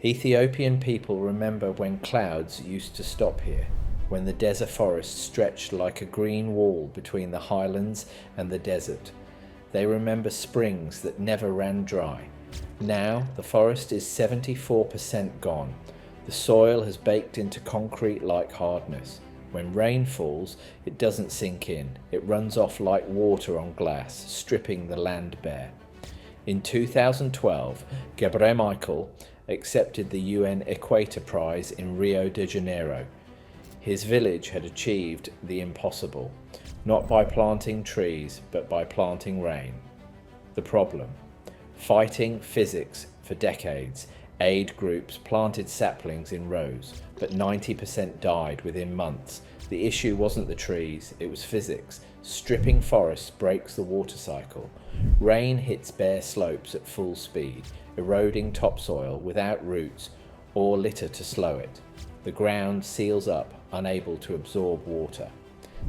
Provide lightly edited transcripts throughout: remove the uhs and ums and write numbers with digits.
Ethiopian people remember when clouds used to stop here, when the desert forest stretched like a green wall between the highlands and the desert. They remember springs that never ran dry. Now the forest is 74% gone. The soil has baked into concrete-like hardness. When rain falls, it doesn't sink in. It runs off like water on glass, stripping the land bare. In 2012, Michael accepted the UN Equator Prize in Rio de Janeiro. His village had achieved the impossible, not by planting trees, but by planting rain. The problem: fighting physics for decades, aid groups planted saplings in rows, but 90% died within months. The issue wasn't the trees, it was physics. Stripping forests breaks the water cycle. Rain hits bare slopes at full speed, eroding topsoil without roots or litter to slow it. The ground seals up, unable to absorb water.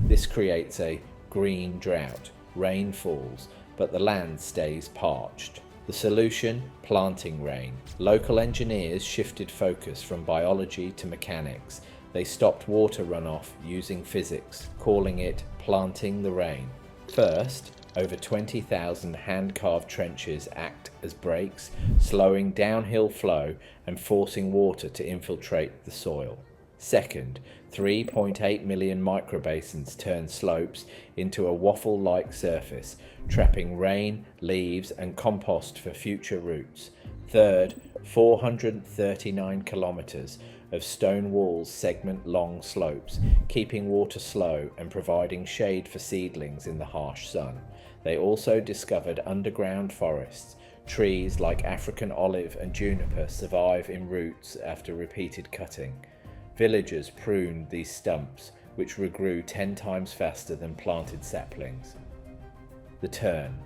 This creates a green drought. Rain falls, but the land stays parched. The solution: planting rain. Local engineers shifted focus from biology to mechanics. They stopped water runoff using physics, calling it planting the rain. First, over 20,000 hand-carved trenches act as breaks, slowing downhill flow and forcing water to infiltrate the soil. Second, 3.8 million microbasins turn slopes into a waffle-like surface, trapping rain, leaves and compost for future roots. Third, 439 kilometers of stone walls segment long slopes, keeping water slow and providing shade for seedlings in the harsh sun. They also discovered underground forests. Trees like African olive and juniper survive in roots after repeated cutting. Villagers pruned these stumps, which regrew 10 times faster than planted saplings. The turn.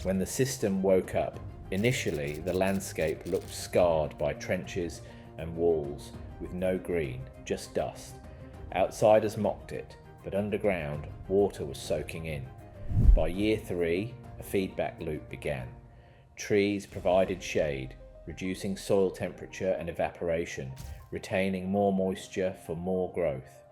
When the system woke up, initially the landscape looked scarred by trenches and walls with no green, just dust. Outsiders mocked it, but underground, water was soaking in. By year 3, a feedback loop began. Trees provided shade, reducing soil temperature and evaporation, retaining more moisture for more growth.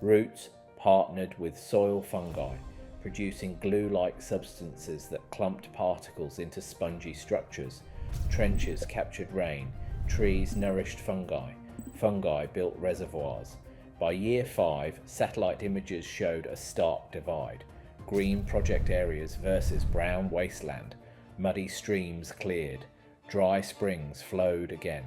Roots partnered with soil fungi, producing glue-like substances that clumped particles into spongy structures. Trenches captured rain, trees nourished fungi, fungi built reservoirs. By year 5, satellite images showed a stark divide. Green project areas versus brown wasteland. Muddy streams cleared. Dry springs flowed again.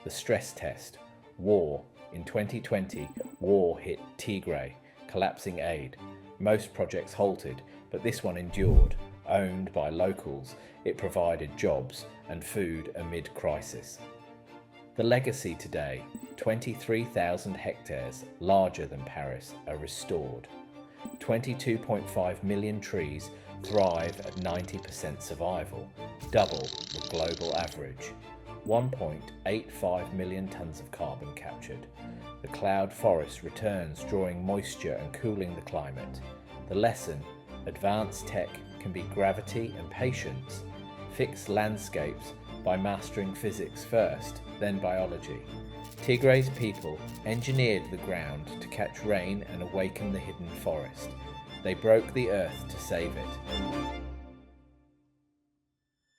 The stress test. War. In 2020, war hit Tigray, collapsing aid. Most projects halted, but this one endured. Owned by locals, it provided jobs and food amid crisis. The legacy today: 23,000 hectares, larger than Paris, are restored. 22.5 million trees thrive at 90% survival, double the global average. 1.85 million tons of carbon captured. The cloud forest returns, drawing moisture and cooling the climate. The lesson: advanced tech can be gravity and patience. Fix landscapes by mastering physics first, then biology. Tigray's people engineered the ground to catch rain and awaken the hidden forest. They broke the earth to save it.